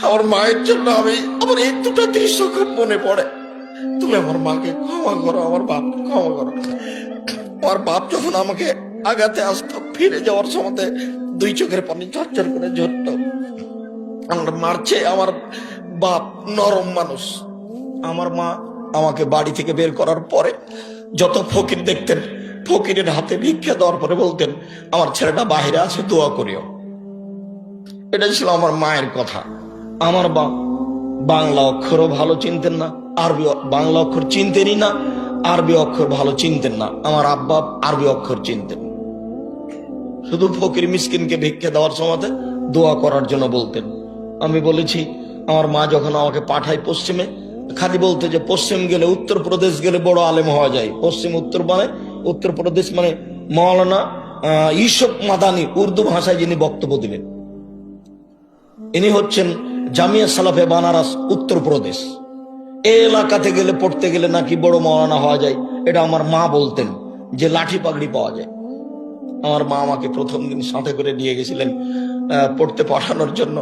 আমার মায়ের জন্য আমি আমার এই দুটো দৃশ্য খুব মনে পড়ে। তুমি আমার মাকে ক্ষমা করো, আমার বাপকে ক্ষমা করো। আমার বাপ যখন আমাকে আগাতে আসতো, ফিরে যাওয়ার সময় দুই চোখের পানি ঝরঝর করে ঝরতো। আমার মারছে, আমার বাপ নরম মানুষ। আমার মা আমাকে বাড়ি থেকে বের করার পরে যত ফকির দেখতেন, ফকিরের হাতে ভিক্ষা দেওয়ার পরে বলতেন, আমার ছেলেটা বাহিরে আছে, দোয়া করিও। এটা ছিল আমার মায়ের কথা। আমার বাপ বাংলা অক্ষরও ভালো চিনতেন না, আরবি বাংলা অক্ষর চিনতেনই না, আরবি অক্ষর ভালো চিনতেন না। আমার আব্বা আরবি অক্ষর চিনতেন, শুধু ফকির মিসকিনকে ভিক্ষা দেওয়ার সময় দোয়া করার জন্য বলতেন। আমি বলেছি, আমার মা যখন আমাকে পাঠায় পশ্চিমে, খালি বলতে যে পশ্চিম গেলে, উত্তরপ্রদেশ গেলে বড় আলেম হওয়া যায়। পশ্চিম উত্তর মানে উত্তরপ্রদেশ মানে মৌলানা ইউসুফ মাদানি, উর্দু ভাষায় যিনি বক্তব্য দিলেন, ইনি হচ্ছেন জামিয়া সালাফে বানারস, উত্তরপ্রদেশ। এই এলাকাতে গেলে, পড়তে গেলে নাকি বড় মৌলানা হওয়া যায়। এটা আমার মা বলতেন, যে লাঠি পাগড়ি পাওয়া যায়। আমার মা আমাকে প্রথম দিন সাথে করে নিয়ে গেছিলেন পড়তে পাঠানোর জন্য।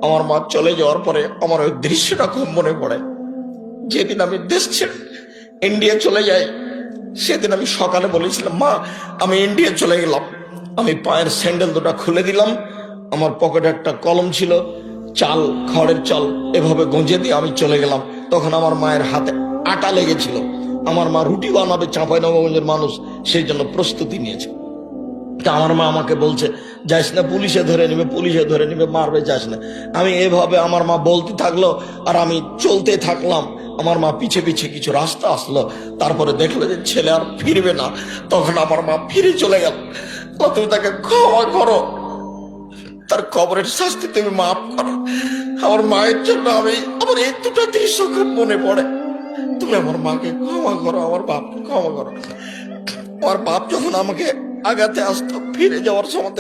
আমার মা চলে যাওয়ার পরে আমার ওই দৃশ্যটা খুব মনে পড়ে। যেদিন আমি দেশ ছেড়ে ইন্ডিয়া চলে যাই, সেদিন আমি সকালে বলেছিলাম, মা আমি ইন্ডিয়া চলে গেলাম। আমি পায়ের স্যান্ডেল দুটা খুলে দিলাম, আমার পকেটে একটা কলম ছিল, চাল, খড়ের চাল এভাবে গঁজে দিয়ে আমি চলে গেলাম। তখন আমার মায়ের হাতে আটা লেগেছিল। আমার মা রুটি বানাবে, চাঁপাইনবাবগঞ্জের মানুষ, সেই জন্য প্রস্তুতি নিয়েছে। তা আমার মা আমাকে বলছে, যাইস না, পুলিশে ধরে নিবে, পুলিশে ধরে নিবে, মারবে, যাস না। আমি এভাবে আমার মা বলতে থাকলো, আর আমি চলতে থাকলাম। আমার মা পিছে পিছে কিছু রাস্তা আসলো, তারপরে দেখলো যে ছেলে আর ফিরবে না। তখন আমার মা ফিরে চলে গেল। তুমি তাকে ক্ষমা করো, তার কবরের শাস্তি তুমি মাফ করো। আমার মায়ের জন্য আমি আমার এই দুটো দৃশ্য খুব মনে পড়ে। তুমি আমার মাকে ক্ষমা করো, আমার বাপকে ক্ষমা করো। আমার বাপ যখন আমাকে আগাতে আসতো, ফিরে যাওয়ার সময়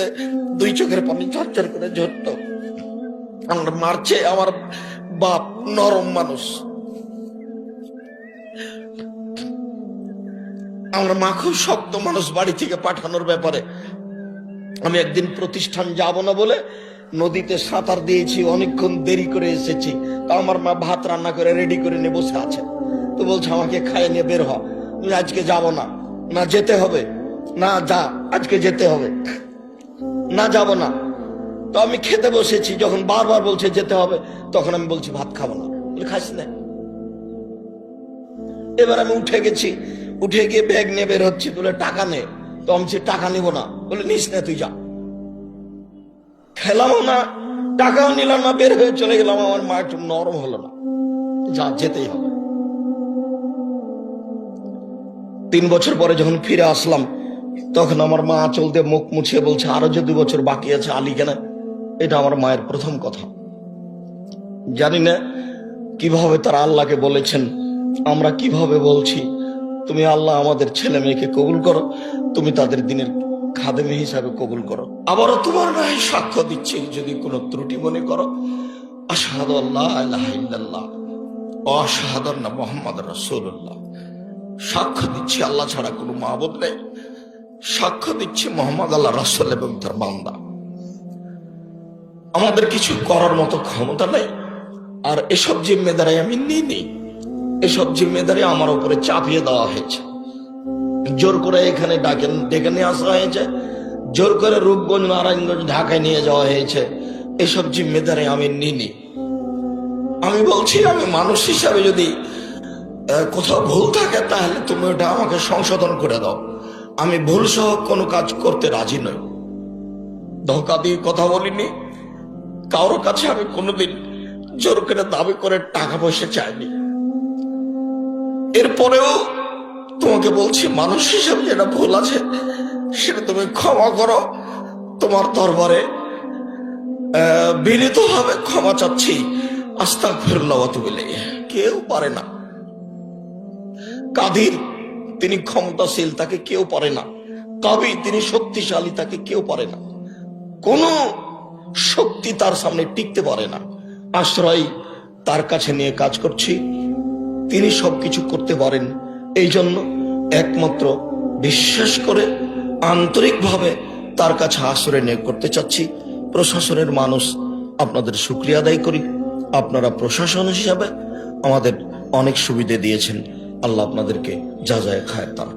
দুই চোখের পানি ঝরঝর করে ঝরতো। আমার মারছে, আমার বাপ নরম মানুষ। আমার মা খুব শক্ত মানুষ বাড়ি থেকে পাঠানোর ব্যাপারে। আমি একদিন প্রতিষ্ঠান যাব না বলে নদীতে সাঁতার দিয়েছি, অনেকক্ষণ দেরি করে এসেছি। তা আমার মা ভাত রান্না করে রেডি করে নিয়ে বসে আছে। তো বলছে আমাকে খাইয়ে নিয়ে বের হ, আজকে যাব না। না যেতে হবে, না যা, আজকে যেতে হবে, না যাব না। তো আমি খেতে বসেছি, যখন বারবার বলছে যেতে হবে, তখন আমি বলছি ভাত খাবো না। বলে খাস না। এবার আমি উঠে গেছি, উঠে গিয়ে ব্যাগ নিয়ে বের হচ্ছি, বলে টাকা নে। তো আমি টাকা নিব না। বলে নিস না, তুই যা। খেলামও না, টাকাও নিলাম না, বের হয়ে চলে গেলাম। আমার মা একটু নরম হলো না, যা, যেতেই হবে। 3 বছর পরে যখন ফিরে আসলাম, তখন আমার মা আঁচল দিয়ে মুখ মুছিয়ে বলছে, আরো যে 2 বছর বাকি আছে, আলী কেন? এটা আমার মায়ের প্রথম কথা। জানি না কিভাবে তারা আল্লাহকে বলেছেন, আমরা কিভাবে বলছি, তুমি আল্লাহ আমাদের ছেলে মেয়েকে কবুল করো, তুমি তাদের দিনের খাদেমী হিসাবে কবুল করো। আবারও তোমার গায়ে সাক্ষ্য দিচ্ছি, যদি কোনো ত্রুটি মনে করো, আশহাদু আল্লা ইলাহা ইল্লাল্লাহ ওয়া আশহাদু আন্না মুহাম্মাদুর রাসূলুল্লাহ। সাক্ষ্য দিচ্ছি আল্লাহ ছাড়া কোনো মাবুদ নেই, সাক্ষ্য দিচ্ছি মুহাম্মদ আল্লাহ রাসূল এবং তার বান্দা। আমাদের কিছু করার মতো ক্ষমতা নেই, আর এসব জিম্মেদারি আমি নিইনি। এসব জিম্মেদারি আমার উপরে চাপিয়ে দেওয়া হয়েছে, জোর করে এখানে ডেকে নিয়ে আসা হয়েছে, জোর করে রূপগঞ্জ, নারায়ণগঞ্জ, ঢাকায় নিয়ে যাওয়া হয়েছে। এসব জিম্মেদারি আমি নিইনি। আমি বলছি, আমি মানুষ হিসাবে যদি কোথাও ভুল থাকে, তাহলে তুমি ওটা আমাকে সংশোধন করে দাও। আমি ভুল সহ কোনো কাজ করতে রাজি নই। ধোকা দিয়ে কথা বলিনি, কারোর কাছে আমি কোনোদিন জোর করে দাবি করে টাকা পয়সা চাইনি। এরপরেও তোমাকে বলছি, মানুষ হিসাবে যেটা ভুল আছে সেটা তুমি ক্ষমা করো। তোমার দরবারে বিনীতভাবে ক্ষমা চাচ্ছি। আস্তাগফিরুল্লাহ ওয়া আতুবু ইলাইহি। কেউ পারে না। কাদির তিনি ক্ষমতাশীল, তাকে কেউ পারে না। কবি তিনি শক্তিশালী, তাকে কেউ পারে না। কোন শক্তি তার সামনে টিকতে পারে না। আশ্রয় তার কাছে নিয়ে কাজ করছি, তিনি সবকিছু করতে পারেন। এই জন্য একমাত্র বিশ্বাস করে আন্তরিকভাবে তার কাছে আশ্রয় নিয়ে করতে চাচ্ছি। প্রশাসনের মানুষ, আপনাদের শুকরিয়া আদায় করি। আপনারা প্রশাসন হিসাবে আমাদের অনেক সুবিধে দিয়েছেন। আল্লাহ আপনাদেরকে যা যায় খায় তার